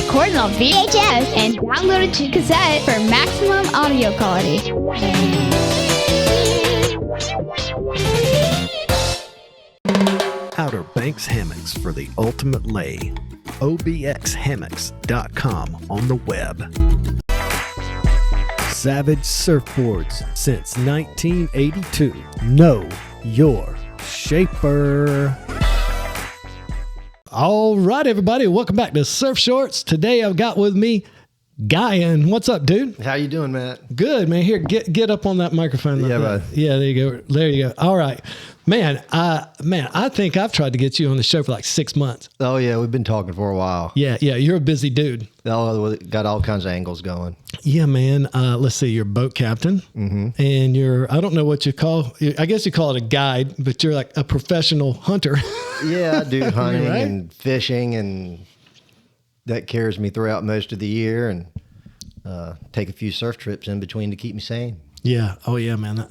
recorded on VHS and downloaded to cassette for maximum audio quality. Outer Banks hammocks for the ultimate lay. obxhammocks.com on the web. Savage surfboards since 1982. Know your shaper. All right, everybody, welcome back to Surf Shorts. Today I've got with me Guion. What's up, dude? How you doing, Matt? Good, man. Here, get up on that microphone. Yeah, bud. Yeah, there you go. There you go. All right, man. I think I've tried to get you on the show for like 6 months. Oh yeah, we've been talking for a while. Yeah. You're a busy dude. Got all kinds of angles going. Yeah, man. Let's see. You're a boat captain, and I don't know what you call. I guess you call it a guide, but you're like a professional hunter. Yeah, I do hunting Right? and fishing, and that carries me throughout most of the year, and take a few surf trips in between to keep me sane. Yeah. Oh, yeah, man.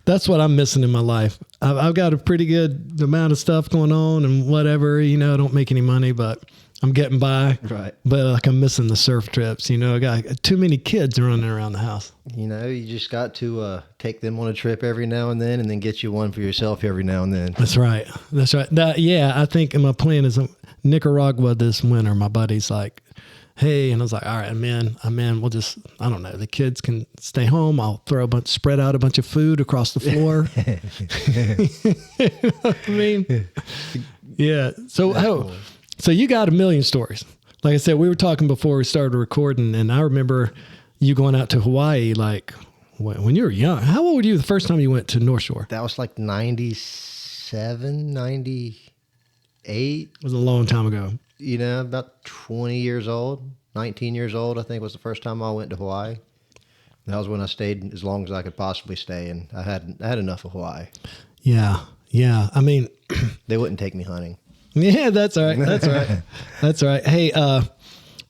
That's what I'm missing in my life. I've got a pretty good amount of stuff going on and whatever. I don't make any money, but I'm getting by. Right. But like I'm missing the surf trips. I got too many kids running around the house. You just got to take them on a trip every now and then get you one for yourself every now and then. That's right. I think my plan is Nicaragua this winter. My buddy's like, hey, and I was like, all right, I'm in. We'll just, I don't know. The kids can stay home. I'll spread out a bunch of food across the floor. You know what I mean? Yeah. So you got a million stories. Like I said, we were talking before we started recording, and I remember you going out to Hawaii, like when you were young. How old were you the first time you went to North Shore? That was like 97, 98. It was a long time ago. About 20 years old, 19 years old, I think was the first time I went to Hawaii. That was when I stayed as long as I could possibly stay, and I had enough of Hawaii. Yeah. I mean, they wouldn't take me hunting. Yeah, that's all right. That's all right. Hey,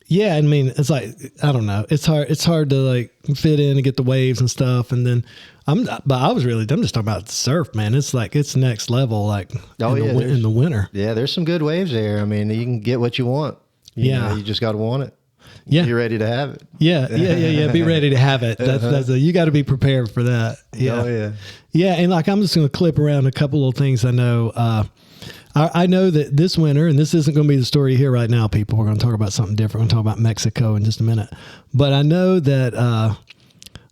yeah, I mean, it's like, I don't know. It's hard to like fit in and get the waves and stuff. And then I'm just talking about surf, man. It's like, it's next level, like in the winter. Yeah, there's some good waves there. I mean, you can get what you want. You just got to want it. Yeah. You're ready to have it. Yeah. Be ready to have it. You got to be prepared for that. Yeah. Oh, yeah. Yeah. And like, I'm just going to clip around a couple of things I know. I know that this winter, and this isn't going to be the story here right now, people. We're going to talk about something different. We're going to talk about Mexico in just a minute. But I know that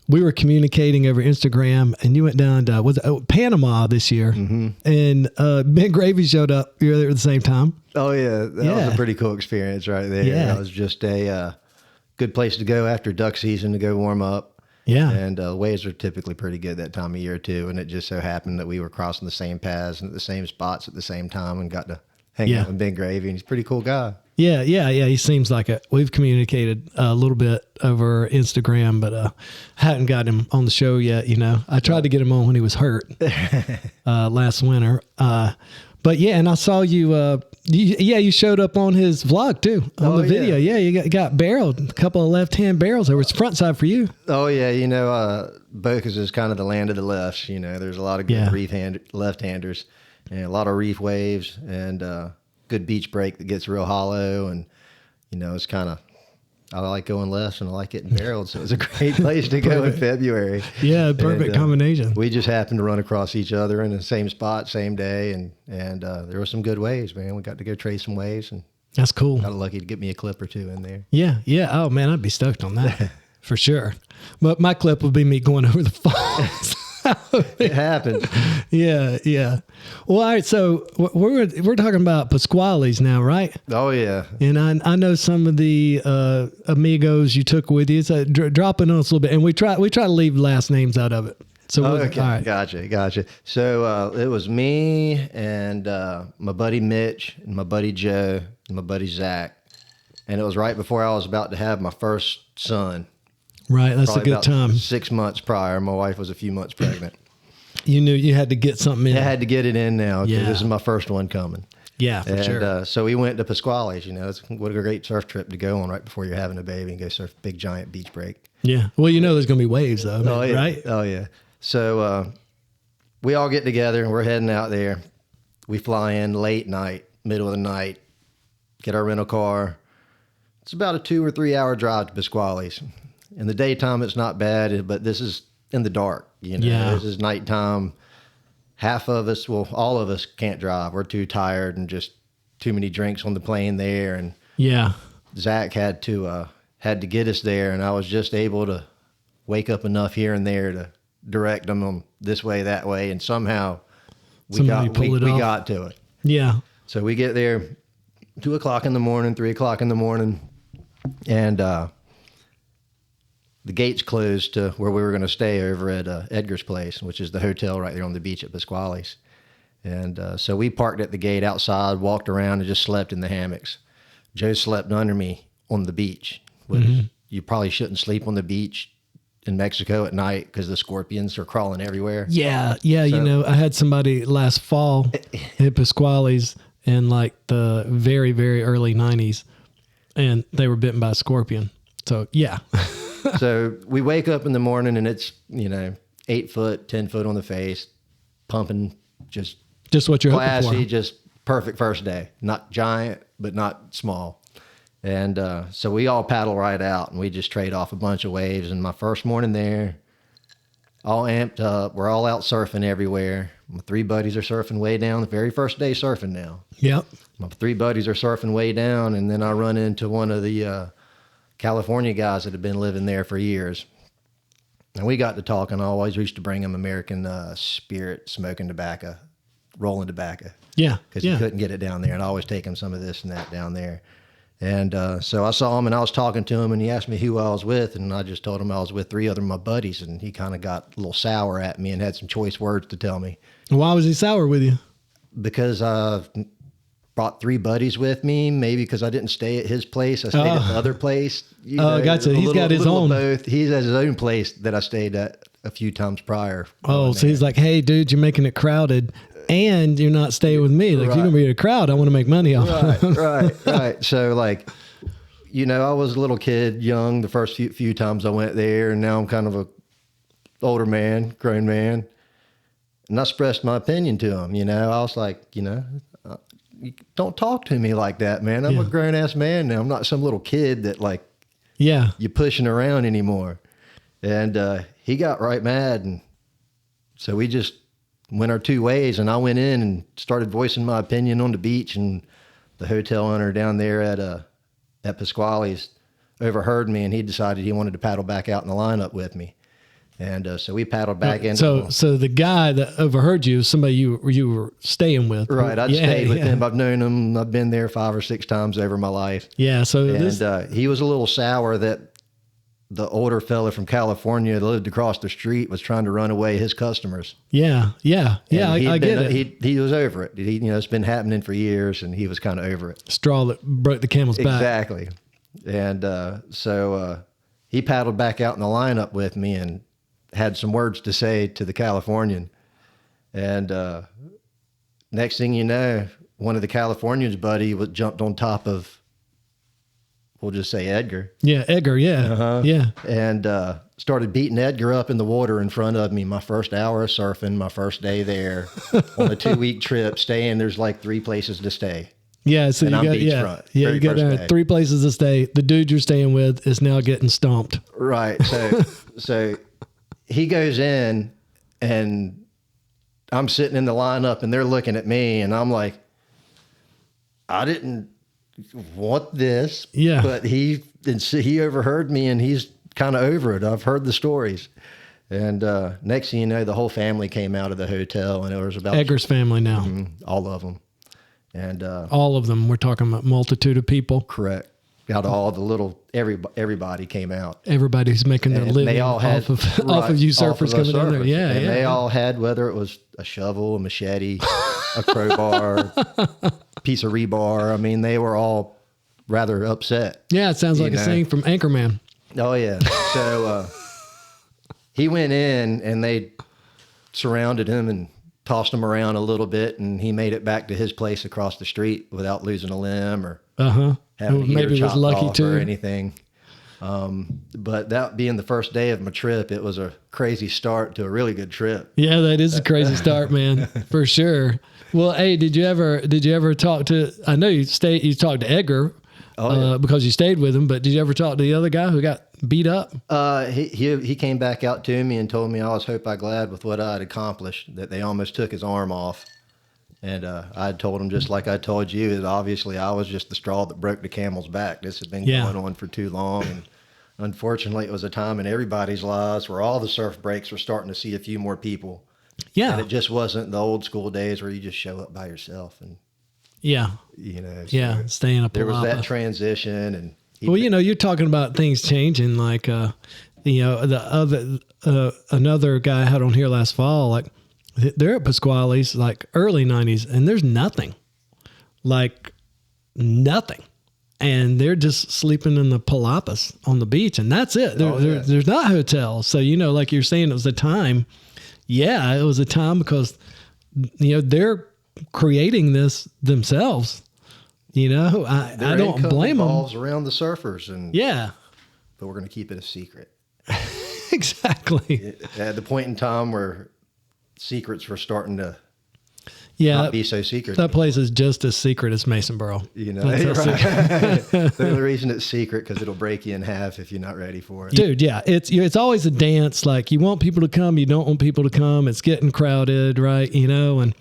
we were communicating over Instagram, and you went down to Panama this year, and Ben Gravy showed up. You were there at the same time. Oh, yeah. That was a pretty cool experience right there. Yeah. That was just a good place to go after duck season to go warm up. Yeah. And waves are typically pretty good that time of year, too. And it just so happened that we were crossing the same paths and at the same spots at the same time and got to hang out with Ben Gravy. And he's a pretty cool guy. Yeah. He seems like it. We've communicated a little bit over Instagram, but hadn't got him on the show yet. I tried to get him on when he was hurt last winter. But yeah, and I saw you, you showed up on his vlog too, on the video. Yeah, you got barreled, a couple of left-hand barrels. There was front side for you. Oh yeah, Bocas is kind of the land of the lefts. There's a lot of good left-handers and a lot of reef waves and good beach break that gets real hollow. And, it's kind of, I like going left and I like getting barreled. So it was a great place to go in February. Yeah, perfect combination. We just happened to run across each other in the same spot, same day. And there were some good waves, man. We got to go trace some waves. And that's cool. Got lucky to get me a clip or two in there. Yeah. Oh, man, I'd be stoked on that for sure. But my clip would be me going over the falls. It happens. Yeah. Well, all right. So we're talking about Pasquale's now, right? Oh yeah. And I know some of the amigos you took with you. So dropping on us a little bit, and we try to leave last names out of it. So okay. All right. Gotcha. So it was me and my buddy Mitch and my buddy Joe and my buddy Zach, and it was right before I was about to have my first son. Right, that's Probably a good time. 6 months prior, my wife was a few months pregnant. You knew you had to get something in. I had to get it in now because this is my first one coming. Yeah, for sure. So we went to Pasquale's. What a great surf trip to go on right before you're having a baby and go surf a big giant beach break. Yeah. Well, there's going to be waves though, right? Oh yeah. So we all get together and we're heading out there. We fly in late night, middle of the night, get our rental car, It's about a 2 or 3 hour drive to Pasquale's. In the daytime, it's not bad, but this is in the dark. This is nighttime. Half of us, well, all of us can't drive. We're too tired and just too many drinks on the plane there. And Zach had to get us there, and I was just able to wake up enough here and there to direct them on this way, that way, and somehow we got to it. Yeah. So we get there 2 o'clock in the morning, 3 o'clock in the morning, and the gates closed to where we were going to stay over at Edgar's place, which is the hotel right there on the beach at Pasquale's. And so we parked at the gate outside, walked around, and just slept in the hammocks. Joe slept under me on the beach, which you probably shouldn't sleep on the beach in Mexico at night because the scorpions are crawling everywhere. Yeah. So, I had somebody last fall at Pasquale's in like the very, very early 90s, and they were bitten by a scorpion. So, yeah. So we wake up in the morning and it's, 8 foot, 10 foot on the face, pumping, just what you're classy, hoping for. just perfect first day. Not giant, but not small. And so we all paddle right out and we just trade off a bunch of waves. And my first morning there, all amped up. We're all out surfing everywhere. My 3 buddies are surfing way down. The very first day surfing now. Yep. My 3 buddies are surfing way down. And then I run into one of the California guys that have been living there for years. And we got to talking. I always used to bring him American spirit, smoking tobacco, rolling tobacco. Yeah. Because he couldn't get it down there. And I always take him some of this and that down there. And so I saw him and I was talking to him and he asked me who I was with. And I just told him I was with 3 other of my buddies. And he kind of got a little sour at me and had some choice words to tell me. Why was he sour with you? Because I brought 3 buddies with me, maybe because I didn't stay at his place. I stayed at the other place. Gotcha. He's got his own. Both. He has his own place that I stayed at a few times prior. Oh, so he's like, hey, dude, you're making it crowded and you're not staying with me. Like, you're going to be a crowd. I want to make money off of. Right. So, like, I was a little kid, young, the first few times I went there, and now I'm kind of a older man, grown man. And I expressed my opinion to him, I was like, you don't talk to me like that, man. I'm a grown-ass man now. I'm not some little kid that, like, you're pushing around anymore. And he got right mad. And so we just went our 2 ways. And I went in and started voicing my opinion on the beach. And the hotel owner down there at Pasquale's overheard me. And he decided he wanted to paddle back out in the lineup with me. And so we paddled back in. So the guy that overheard you, somebody you were staying with. Right. I'd stayed with him. I've known him. I've been there 5 or 6 times over my life. Yeah. So he was a little sour that the older fella from California that lived across the street was trying to run away his customers. Yeah. I get it. He was over it. It's been happening for years and he was kind of over it. Straw that broke the camel's back. Exactly. And so he paddled back out in the lineup with me and had some words to say to the Californian. And next thing you know, one of the Californians' buddy jumped on top of, we'll just say Edgar. Yeah, Edgar, yeah. Yeah. And started beating Edgar up in the water in front of me. My first hour of surfing, my first day there on a 2-week trip, staying. There's like 3 places to stay. Yeah, so you got 3 places to stay. The dude you're staying with is now getting stomped. Right. So he goes in and I'm sitting in the lineup and they're looking at me and I'm like, I didn't want this. Yeah. But he overheard me and he's kind of over it. I've heard the stories. And next thing you know, the whole family came out of the hotel and it was about Edgar's family now. All of them. And all of them. We're talking about multitude of people. Correct. Got all the little everybody came out. Everybody's making their living off of you surfers coming down there. Yeah, and they all had, whether it was a shovel, a machete, a crowbar, piece of rebar. I mean, they were all rather upset. Yeah, it sounds like a scene from Anchorman. Oh yeah. So he went in and they surrounded him and tossed him around a little bit, and he made it back to his place across the street without losing a limb or having a heater chopped off or anything. But that being the first day of my trip, it was a crazy start to a really good trip. Yeah, that is a crazy start, man, for sure. Well, hey, did you ever talk to? I know you talked to Edgar. because you stayed with him. But did you ever talk to the other guy who got beat up? He came back out to me and told me I was hope I glad with what I had accomplished, that they almost took his arm off. And I told him, just like I told you, that obviously I was just the straw that broke the camel's back. This had been going on for too long. And unfortunately, it was a time in everybody's lives where all the surf breaks were starting to see a few more people. Yeah. And it just wasn't the old school days where you just show up by yourself. And, so staying up. There was that transition. And you're talking about things changing. Like, the other, another guy I had on here last fall, like, they're at Pasquale's like early 90s and there's nothing. And they're just sleeping in the palapas on the beach and that's it. There's not hotels. So, like you're saying, it was a time. Yeah, it was a time because, they're creating this themselves. I don't blame them. Revolves around the surfers. But we're going to keep it a secret. Exactly. At the point in time where secrets were starting to not be so secret. That place is just as secret as Masonboro. The only reason it's secret because it'll break you in half if you're not ready for it. Dude, yeah. It's always a dance. Like you want people to come, you don't want people to come. It's getting crowded, right? And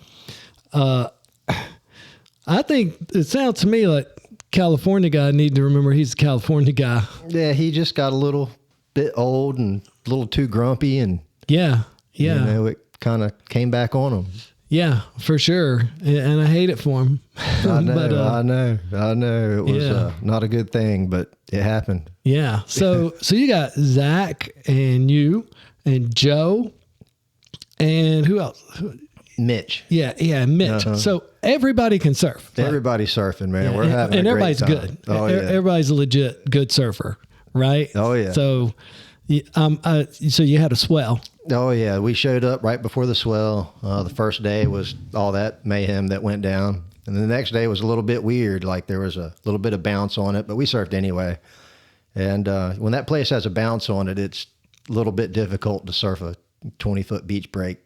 I think it sounds to me like California guy need to remember he's a California guy. Yeah, he just got a little bit old and a little too grumpy and it kind of came back on him. Yeah, for sure. And I hate it for him. I know. It was not a good thing, but it happened. Yeah. So you got Zach and you and Joe and who else? Mitch. Yeah, Mitch. Uh-huh. So everybody can surf. Everybody's surfing, man. Yeah, we're having and a everybody's great time. Good. Oh, yeah. Everybody's a legit good surfer, right? Oh, yeah. So you had a swell. Oh, yeah. We showed up right before the swell. The first day was all that mayhem that went down. And then the next day was a little bit weird. Like there was a little bit of bounce on it, but we surfed anyway. And when that place has a bounce on it, it's a little bit difficult to surf a 20-foot beach break.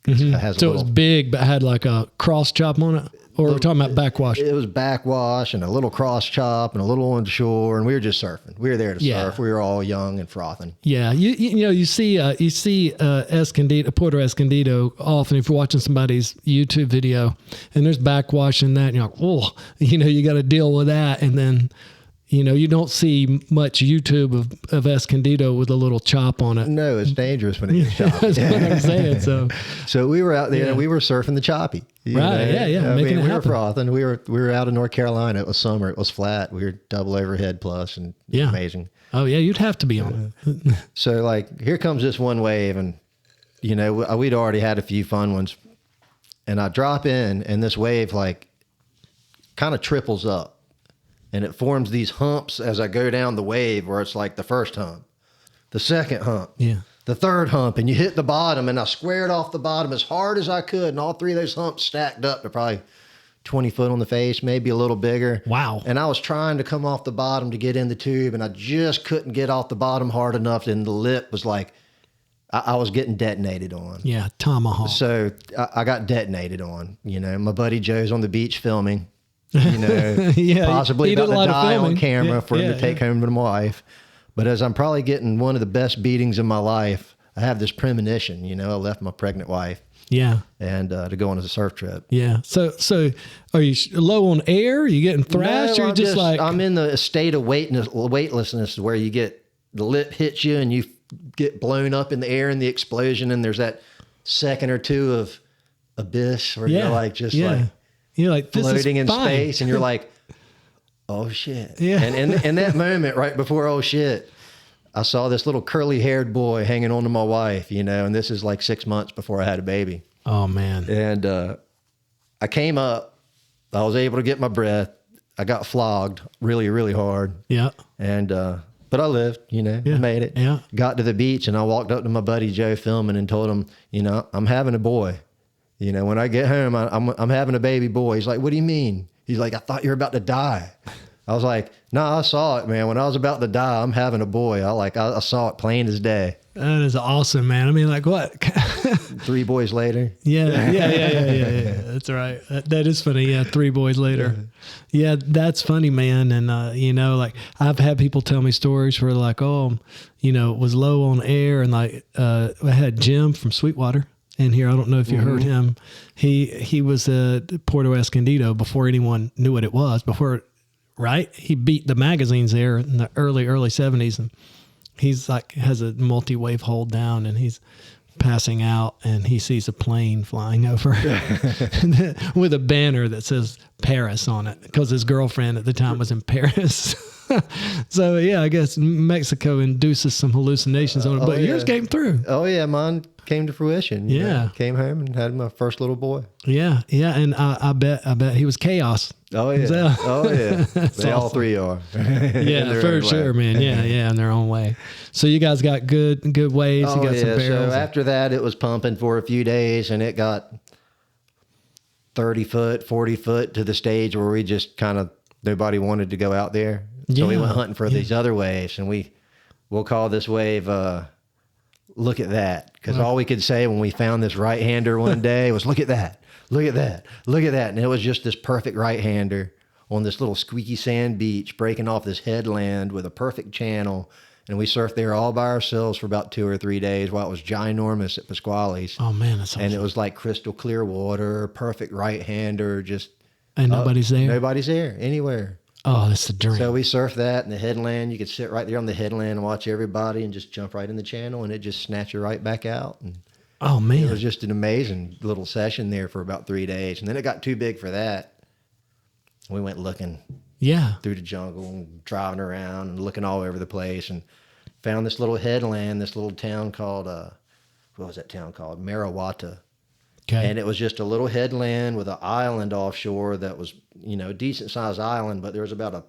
Mm-hmm. It was big, but had like a cross chop on it? Or we're talking about backwash? It was backwash and a little cross chop and a little on the shore, and we were just surfing. We were there to surf. We were all young and frothing. Yeah, you see Escondido, Puerto Escondido often if you're watching somebody's YouTube video, and there's backwash in that, and you're like, you got to deal with that, and then. You don't see much YouTube of Escondido with a little chop on it. No, it's dangerous when it gets choppy. That's what I'm saying. So we were out there and we were surfing the choppy. Right. Yeah. We were frothing. We were out in North Carolina. It was summer. It was flat. We were double overhead plus and amazing. Oh yeah. You'd have to be on it. So like, here comes this one wave and, we'd already had a few fun ones and I drop in and this wave like kind of triples up. And it forms these humps as I go down the wave where it's like the first hump, the second hump, the third hump, and you hit the bottom and I squared off the bottom as hard as I could. And all three of those humps stacked up to probably 20 foot on the face, maybe a little bigger. Wow. And I was trying to come off the bottom to get in the tube and I just couldn't get off the bottom hard enough. And the lip was like, I was getting detonated on. Yeah. Tomahawk. So I got detonated on, my buddy Joe's on the beach filming. Possibly about to die on camera for him to take home to my wife. But as I'm probably getting one of the best beatings in my life, I have this premonition, I left my pregnant wife. Yeah. And to go on a surf trip. Yeah. So are you low on air? Are you getting thrashed? No, or just like I'm in the state of weightlessness where you get the lip hits you and you get blown up in the air in the explosion and there's that second or two of abyss where you're like you're like this floating is in fine. space and you're like, oh shit. Yeah. And in that moment, right before, oh shit, I saw this little curly haired boy hanging on to my wife, and this is like 6 months before I had a baby. Oh man. And, I came up, I was able to get my breath. I got flogged really, really hard. Yeah. And, but I lived, I made it. Yeah. Got to the beach and I walked up to my buddy Joe filming and told him, I'm having a boy. When I get home, I'm having a baby boy. He's like, what do you mean? He's like, I thought you were about to die. I was like, no, I saw it, man. When I was about to die, I'm having a boy. I saw it plain as day. That is awesome, man. I mean, like what? 3 boys later. Yeah. That's right. That is funny. Yeah. 3 boys later. Yeah. That's funny, man. And, you know, like I've had people tell me stories where like, oh, you know, it was low on air. And like, I had Jim from Sweetwater in here. I don't know if you heard him. He was at Puerto Escondido before anyone knew what it was right. He beat the magazines there in the early 70s. And he's like, has a multi-wave hold down and he's passing out and he sees a plane flying over with a banner that says Paris on it because his girlfriend at the time was in Paris. So yeah, I guess Mexico induces some hallucinations on it, but yours came through. Oh yeah, mine came to fruition. Yeah. Came home and had my first little boy. Yeah. And I bet he was chaos. Oh yeah. Oh yeah. They all 3 are. Yeah, for sure, man. Yeah, in their own way. So you guys got good waves. You got some barrels. So after that, it was pumping for a few days, and it got 30 foot, 40 foot to the stage where we just kind of nobody wanted to go out there. So we went hunting for these other waves, and we'll call this wave "Look at That," because all we could say when we found this right-hander one day was "Look at that, look at that, look at that," and it was just this perfect right-hander on this little squeaky sand beach, breaking off this headland with a perfect channel. And we surfed there all by ourselves for about 2 or 3 days while it was ginormous at Pasquale's. Oh man, that's awesome. And it was like crystal clear water, perfect right-hander, just and nobody's there. Nobody's there anywhere. Oh, that's the dream. So we surfed that in the headland. You could sit right there on the headland and watch everybody and just jump right in the channel, and it just snatch you right back out. And oh man, it was just an amazing little session there for about 3 days, and then it got too big for that. We went looking, through the jungle and driving around and looking all over the place, and found this little headland, this little town called what was that town called? Marawata. Okay. And it was just a little headland with an island offshore that was, you know, a decent sized island, but there was about a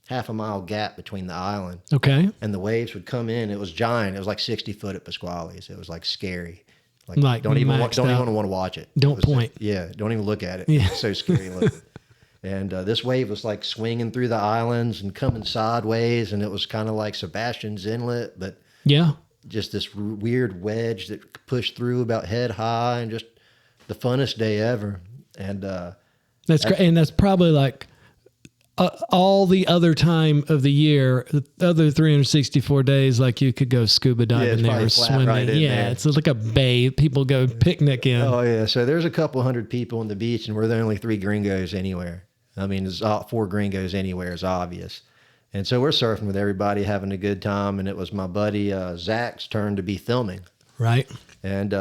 half a mile gap between the island. Okay. And the waves would come in. It was giant. It was like 60 foot at Pasquale's. It was like scary. Like don't even want to watch it. Don't point. Don't even look at it. Yeah. It's so scary looking. And this wave was like swinging through the islands and coming sideways, and it was kind of like Sebastian's Inlet, but just this weird wedge that pushed through about head high, and just the funnest day ever. And that's great. And that's probably like all the other time of the year, the other 364 days, like you could go scuba diving there or swimming. Right it's like a bay. People go picnic in. Oh yeah. So there's a couple hundred people on the beach, and we're the only 3 gringos anywhere. I mean, there's 4 gringos anywhere is obvious. And so we're surfing with everybody, having a good time. And it was my buddy Zach's turn to be filming. Right. And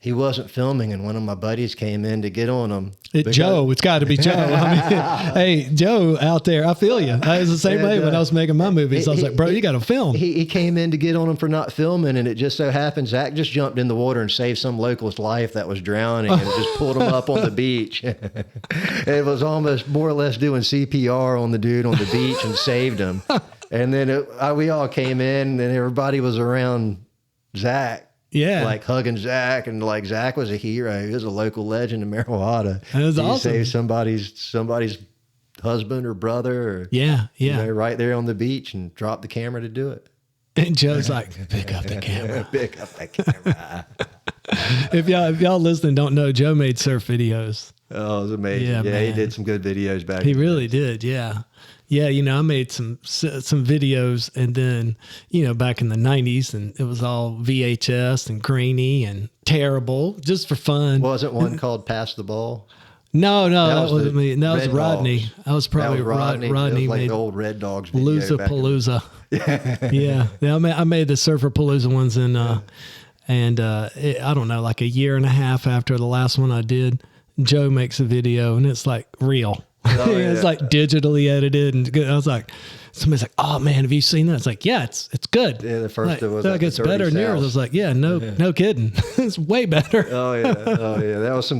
he wasn't filming, and one of my buddies came in to get on him. Joe, it's got to be Joe. I mean, hey, Joe out there, I feel you. I was the same way when I was making my movies. I was like, bro, you got to film. He came in to get on him for not filming, and it just so happened Zach just jumped in the water and saved some local's life that was drowning, and it just pulled him up on the beach. It was almost more or less doing CPR on the dude on the beach and saved him. And then we all came in, and everybody was around Zach. Yeah. Like hugging Zach, and like Zach was a hero. He was a local legend in Marawata. That was awesome. He saved somebody's husband or brother or you know, right there on the beach, and dropped the camera to do it. And Joe's like, pick up the camera. Pick up the camera. If y'all listening don't know, Joe made surf videos. Oh, it was amazing. Yeah, he did some good videos back. He really did. Yeah. Yeah, you know, I made some videos, and then, you know, back in the 90s, and it was all VHS and grainy and terrible, just for fun. Wasn't one called Pass the Ball? No, that wasn't me. That was Rodney. Dogs. I was probably Rodney. Rodney It was like made the old Red Dogs video. Palooza. Yeah. I made the Surfer Palooza ones I don't know, like a year and a half after the last one I did, Joe makes a video, and it's like real. Oh, yeah. It's like digitally edited, and I was like, somebody's like, "Oh man, have you seen that?" It's like, "Yeah, it's good." Yeah, the first like, was like it's better than yours. I was like, "Yeah, no kidding, it's way better." Oh yeah, that was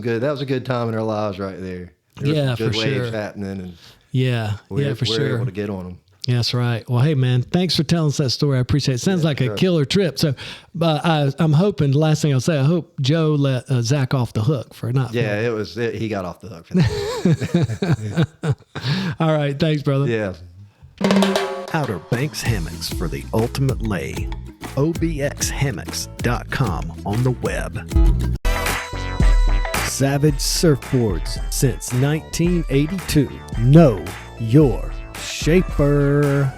a good time in our lives right there. Yeah, good for waves sure. happening, and for we sure. were able to get on them. That's right. Well, hey man, thanks for telling us that story. I appreciate it. Sounds like a killer trip. So, I'm hoping. The last thing I'll say, I hope Joe let Zach off the hook for not. Yeah, filming. he got off the hook for that. All right, thanks, brother. Yeah. Outer Banks hammocks for the ultimate lay. obxhammocks.com on the web. Savage Surfboards since 1982. Know your shaper.